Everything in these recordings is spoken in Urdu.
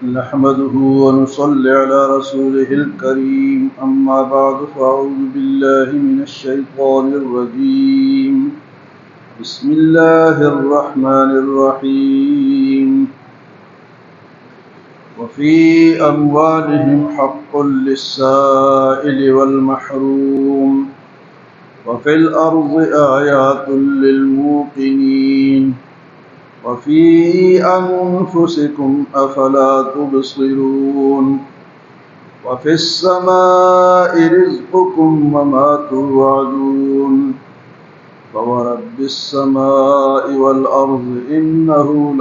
نحمده ونصلي على رسوله الكريم أما بعد فأعوذ بالله من الشيطان الرجيم بسم الله الرحمن الرحيم وفي أموالهم حق للسائل والمحروم وفي الأرض آيات للموقنين وفي أنفسكم أفلا تبصرون وفي السماء رزقكم وما توعدون فورب السماء والأرض إنه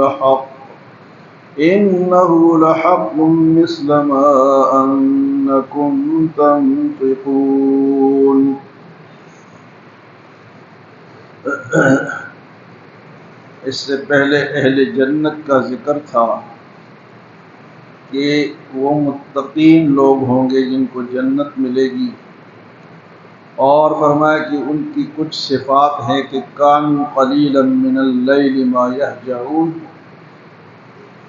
لحق مثل ما أنكم تنطقون. اس سے پہلے اہل جنت کا ذکر تھا کہ وہ متقین لوگ ہوں گے جن کو جنت ملے گی، اور فرمایا کہ ان کی کچھ صفات ہیں کہ کانوا قلیلا من اللیل ما یہجعون.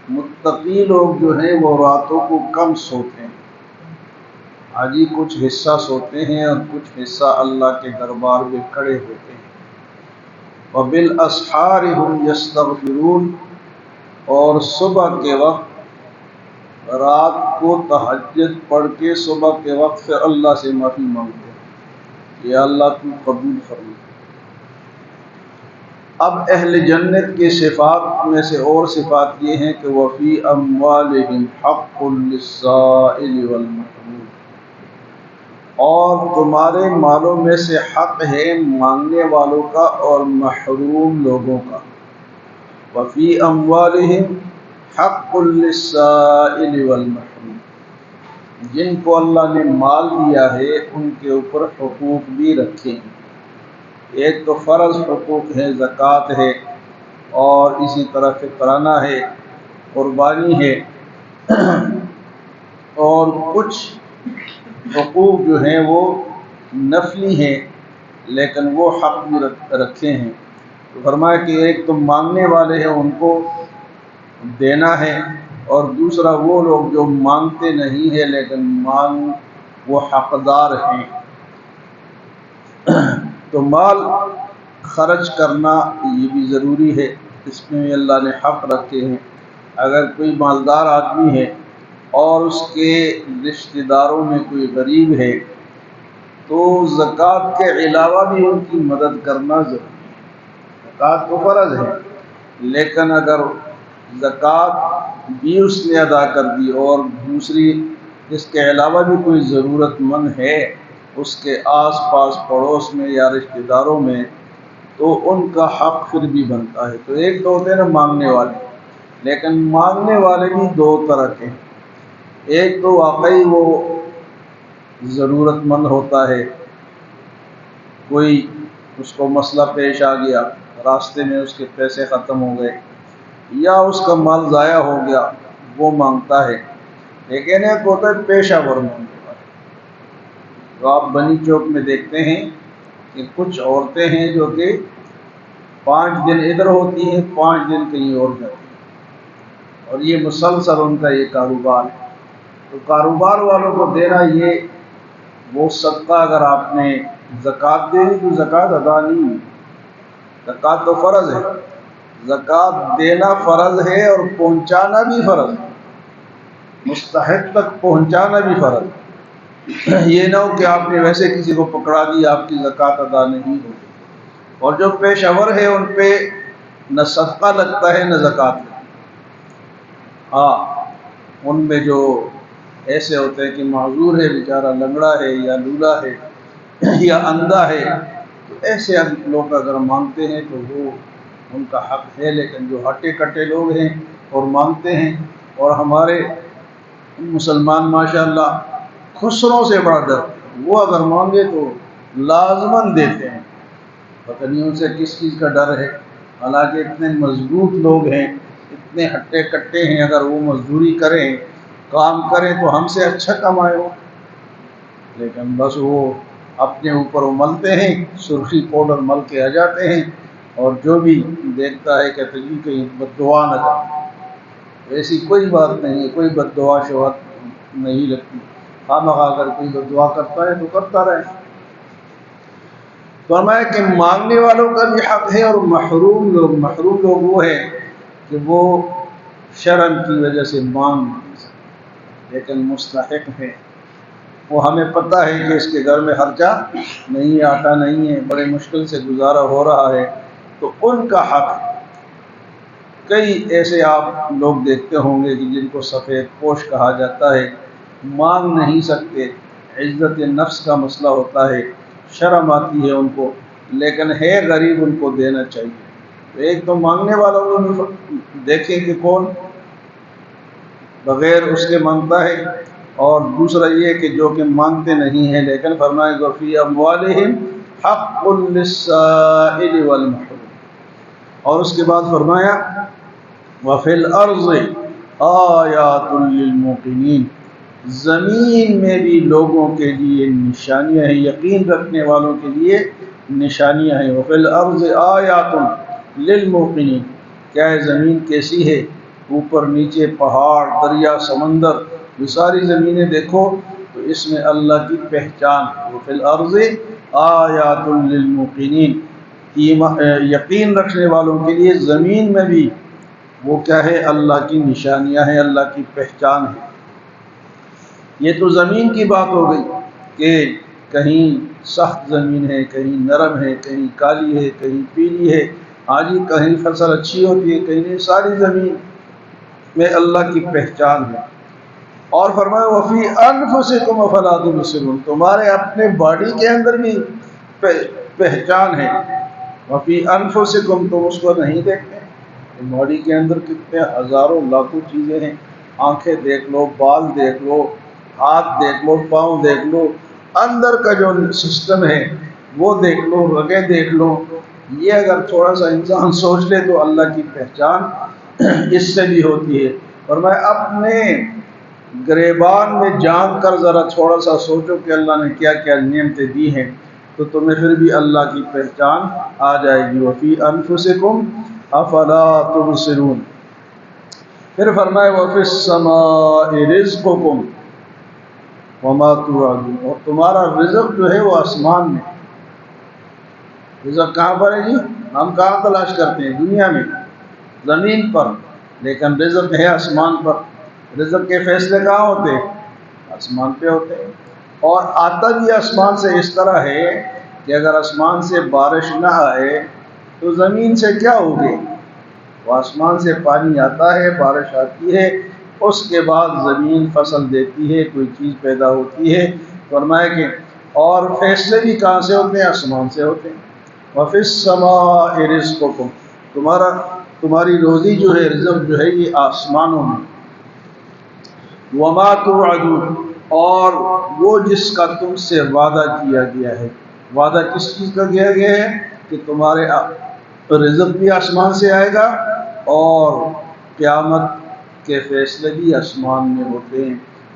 متقی لوگ جو ہیں وہ راتوں کو کم سوتے ہیں، آجی کچھ حصہ سوتے ہیں اور کچھ حصہ اللہ کے دربار میں کھڑے ہوتے ہیں. وَبِالْأَسْحَارِ هُمْ يَسْتَغْفِرُونَ، اور صبح کے وقت رات کو تہجد پڑھ کے صبح کے وقت سے اللہ سے معافی مانگتے ہیں، یا اللہ تو قبول فرما. اب اہل جنت کے صفات میں سے اور صفات یہ ہیں کہ وَفِي أَمْوَالِهِمْ حَقٌّ لِلسَّائِلِ وَالْمَحْرُومِ، اور تمہارے مالوں میں سے حق ہے مانگنے والوں کا اور محروم لوگوں کا. وَفِي أَمْوَالِهِمْ حَقٌّ لِلسَّائِلِ وَالْمَحْرُومِ، جن کو اللہ نے مال دیا ہے ان کے اوپر حقوق بھی رکھے ہیں. ایک تو فرض حقوق ہے، زکوٰۃ ہے، اور اسی طرح فطرانہ ہے، قربانی ہے، اور کچھ حقوق جو ہیں وہ نفلی ہیں لیکن وہ حق بھی رکھے ہیں. تو فرمایا کہ ایک تو مانگنے والے ہیں ان کو دینا ہے، اور دوسرا وہ لوگ جو مانگتے نہیں ہیں لیکن وہ حقدار ہیں. تو مال خرچ کرنا یہ بھی ضروری ہے، اس میں بھی اللہ نے حق رکھے ہیں. اگر کوئی مالدار آدمی ہے اور اس کے رشتہ داروں میں کوئی غریب ہے تو زکوٰۃ کے علاوہ بھی ان کی مدد کرنا ضروری ہے. زکوٰۃ تو فرض ہے، لیکن اگر زکوٰۃ بھی اس نے ادا کر دی اور دوسری اس کے علاوہ بھی کوئی ضرورت مند ہے اس کے آس پاس پڑوس میں یا رشتہ داروں میں، تو ان کا حق پھر بھی بنتا ہے. تو ایک تو ہوتے ہیں نا مانگنے والے، لیکن مانگنے والے بھی دو طرح کے ہیں. ایک تو واقعی وہ ضرورت مند ہوتا ہے، کوئی اس کو مسئلہ پیش آ گیا، راستے میں اس کے پیسے ختم ہو گئے یا اس کا مال ضائع ہو گیا، وہ مانگتا ہے. لیکن ایک ہوتا ہے پیشہ ور مانگنے والا. تو آپ بنی چوک میں دیکھتے ہیں کہ کچھ عورتیں ہیں جو کہ 5 دن ادھر ہوتی ہیں، 5 دن کہیں اور جاتی ہیں، اور یہ مسلسل ان کا یہ کاروبار ہے. تو کاروبار والوں کو دینا یہ وہ صدقہ، اگر آپ نے زکوٰۃ دے دی تو زکوٰۃ ادا نہیں ہے. زکوٰۃ تو فرض ہے، زکوٰۃ دینا فرض ہے اور پہنچانا بھی فرض ہے، مستحق تک پہنچانا بھی فرض ہے. یہ نہ ہو کہ آپ نے ویسے کسی کو پکڑا دی آپ کی زکوٰۃ ادا نہیں ہوگی. اور جو پیشہ ور ہے ان پہ نہ صدقہ لگتا ہے نہ زکوٰۃ لگتا ہے. ہاں، ان میں جو ایسے ہوتے ہیں کہ معذور ہے بیچارہ، لنگڑا ہے یا لولا ہے یا اندھا ہے، تو ایسے لوگ اگر مانگتے ہیں تو وہ ان کا حق ہے. لیکن جو ہٹے کٹے لوگ ہیں اور مانگتے ہیں، اور ہمارے مسلمان ماشاءاللہ خسروں سے بڑا ڈر، وہ اگر مانگے تو لازماً دیتے ہیں. پتہ نہیں ان سے کس چیز کا ڈر ہے، حالانکہ اتنے مضبوط لوگ ہیں، اتنے ہٹے کٹے ہیں، اگر وہ مزدوری کریں کام کریں تو ہم سے اچھا کمائے ہو. لیکن بس وہ اپنے اوپر وہ ملتے ہیں، سرخی پاؤڈر مل کے آ جاتے ہیں، اور جو بھی دیکھتا ہے کہتے جی کہیں بد دعا نہ کریں. ایسی کوئی بات نہیں ہے، کوئی بد دعا شوہر نہیں لگتی، خواہ اگر کوئی بد دعا کرتا ہے تو کرتا رہے۔ فرمایا کہ مانگنے والوں کا بھی حق ہے، اور محروم لوگ وہ ہیں کہ وہ شرم کی وجہ سے مانگ نہیں سکتے لیکن مستحق ہیں۔ وہ ہمیں پتہ ہے کہ اس کے گھر میں خرچہ نہیں، آٹا نہیں ہے، بڑے مشکل سے گزارا ہو رہا ہے، تو ان کا حق ہے۔ کئی ایسے آپ لوگ دیکھتے ہوں گے کہ جن کو سفید پوش کہا جاتا ہے، مانگ نہیں سکتے، عزت نفس کا مسئلہ ہوتا ہے، شرم آتی ہے ان کو، لیکن ہے غریب، ان کو دینا چاہیے۔ تو ایک تو مانگنے والوں میں دیکھیں کہ کون بغیر اس کے مانگتا ہے، اور دوسرا یہ کہ جو کہ مانگتے نہیں ہیں لیکن فرمائے وفی اموالہم حق للسائل والمحروم، اور اس کے بعد فرمایا وفی الارض آیات للموقنین، زمین میں بھی لوگوں کے لیے نشانیاں ہیں، یقین رکھنے والوں کے لیے نشانیاں ہیں۔ وفی الارض آیات للموقنین، کیا ہے زمین کیسی ہے، اوپر نیچے پہاڑ دریا سمندر، یہ ساری زمینیں دیکھو تو اس میں اللہ کی پہچان ہے۔ وفی الارض آیات للموقنین، یقین رکھنے والوں کے لیے زمین میں بھی وہ کیا ہے، اللہ کی نشانیاں ہیں، اللہ کی پہچان ہے۔ یہ تو زمین کی بات ہو گئی کہ کہیں سخت زمین ہے، کہیں نرم ہے، کہیں کالی ہے، کہیں پیلی ہے، ہاں جی، کہیں فصل اچھی ہوتی ہے، کہیں نہیں، ساری زمین میں اللہ کی پہچان ہے۔ اور فرمایا وفی انفسکم افلا تبصرون، تمہارے اپنے باڈی کے اندر بھی پہچان ہے۔ وفی انفسکم، تم اس کو نہیں دیکھتے، باڈی کے اندر کتنے ہزاروں لاکھوں چیزیں ہیں، آنکھیں دیکھ لو، بال دیکھ لو، ہاتھ دیکھ لو، پاؤں دیکھ لو، اندر کا جو سسٹم ہے وہ دیکھ لو، رگیں دیکھ لو، یہ اگر تھوڑا سا انسان سوچ لے تو اللہ کی پہچان اس سے بھی ہوتی ہے۔ اور میں اپنے گریبان میں جان کر ذرا تھوڑا سا سوچو کہ اللہ نے کیا کیا نعمتیں دی ہیں، تو تمہیں پھر بھی اللہ کی پہچان آ جائے گی۔ وفی انفسکم افلا تبصرون، پھر فرمائے وفی السماء رزقکم وما توعدون، اور تمہارا رزق جو ہے وہ آسمان میں۔ رزق کہاں پر ہے جی؟ ہم کہاں تلاش کرتے ہیں؟ دنیا میں، زمین پر، لیکن رزق ہے آسمان پر۔ رزق کے فیصلے کہاں ہوتے ہیں؟ آسمان پہ ہوتے ہیں، اور آتا بھی آسمان سے۔ اس طرح ہے کہ اگر آسمان سے بارش نہ آئے تو زمین سے کیا ہوگی؟ وہ آسمان سے پانی آتا ہے، بارش آتی ہے، اس کے بعد زمین فصل دیتی ہے، کوئی چیز پیدا ہوتی ہے۔ فرمایا کہ اور فیصلے بھی کہاں سے ہوتے ہیں؟ آسمان سے ہوتے ہیں۔ وفی السماء رزقکم، تمہاری روزی جو ہے، رزق جو ہے، یہ آسمانوں میں۔ وما توعدون، اور وہ جس کا تم سے وعدہ کیا گیا ہے۔ وعدہ کس چیز کا کیا گیا ہے؟ کہ تمہارے رزق بھی آسمان سے آئے گا، اور قیامت کے فیصلے بھی آسمان میں ہوتے ہیں۔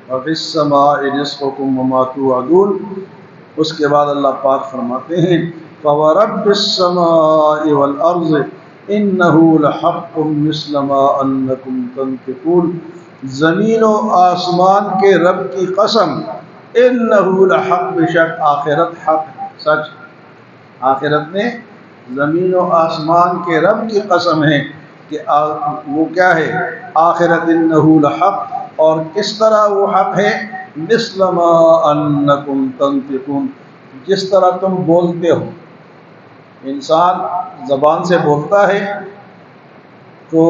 وفی السماء رزقکم وما توعدون، اس کے بعد اللہ پاک فرماتے ہیں فورب السماء والارض انه لحق مثل ما انکم تنطقون، زمین و آسمان کے رب کی قسم، انه لحق، بے شک آخرت حق ہے، سچ۔ آخرت میں زمین و آسمان کے رب کی قسم ہے کہ وہ کیا ہے؟ آخرت انه لحق، اور کس طرح وہ حق ہے؟ مثل ما انکم تنطقون، جس طرح تم بولتے ہو۔ انسان زبان سے بولتا ہے تو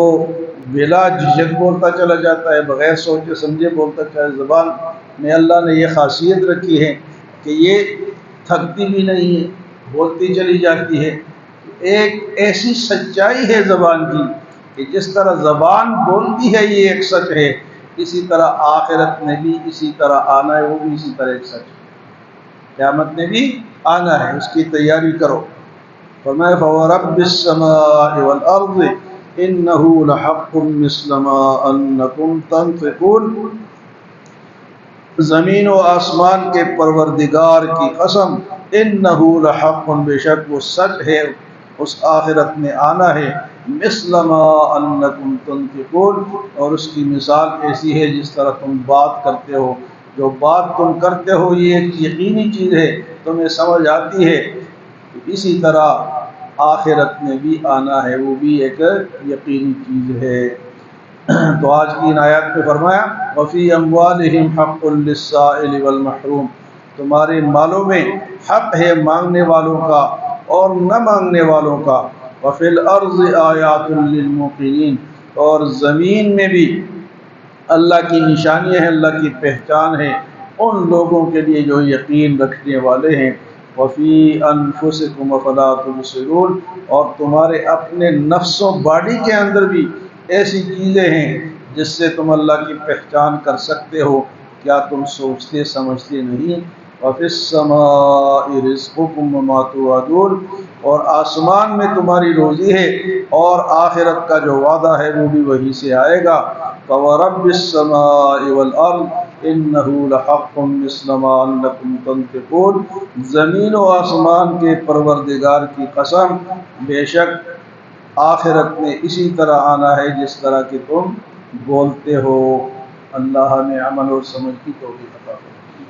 بلا جھجک بولتا چلا جاتا ہے، بغیر سوچے سمجھے بولتا چلا۔ زبان میں اللہ نے یہ خاصیت رکھی ہے کہ یہ تھکتی بھی نہیں ہے، بولتی چلی جاتی ہے۔ ایک ایسی سچائی ہے زبان کی کہ جس طرح زبان بولتی ہے یہ ایک سچ ہے، اسی طرح آخرت میں بھی اسی طرح آنا ہے، وہ بھی اسی طرح ایک سچ ہے۔ قیامت میں بھی آنا ہے، اس کی تیاری کرو۔ فرمایا فورب السماء والارض انه لحق مثل ما انکم تنطقون، زمین و آسمان کے پروردگار کی قسم، انه لحق، بے شک وہ سچ ہے، اس آخرت میں آنا ہے، مثل ما انکم تنطقون، اور اس کی مثال ایسی ہے جس طرح تم بات کرتے ہو، جو بات تم کرتے ہو یہ ایک یقینی چیز ہے، تمہیں سمجھ آتی ہے، اسی طرح آخرت میں بھی آنا ہے، وہ بھی ایک یقینی چیز ہے۔ تو آج کی ان آیات میں فرمایا وفی اموالہم حق للسائل والمحروم، تمہارے مالوں میں حق ہے مانگنے والوں کا اور نہ مانگنے والوں کا، وفی الارض آیات للموقنین، اور زمین میں بھی اللہ کی نشانیاں ہیں، اللہ کی پہچان ہے ان لوگوں کے لیے جو یقین رکھنے والے ہیں۔ وفی انفسکم افلا تبصرون، اور تمہارے اپنے نفس و باڈی کے اندر بھی ایسی چیزیں ہیں جس سے تم اللہ کی پہچان کر سکتے ہو، کیا تم سوچتے سمجھتے نہیں؟ وفی السماء رزقکم وما توعدون، اور آسمان میں تمہاری روزی ہے اور آخرت کا جو وعدہ ہے وہ بھی وہی سے آئے گا۔ فورب السماء والارض انہ لحق مثل ما انکم تنطقون، زمین و آسمان کے پروردگار کی قسم، بے شک آخرت میں اسی طرح آنا ہے جس طرح کہ تم بولتے ہو۔ اللہ ہمیں عمل اور سمجھ کی توفیق عطا فرمائے۔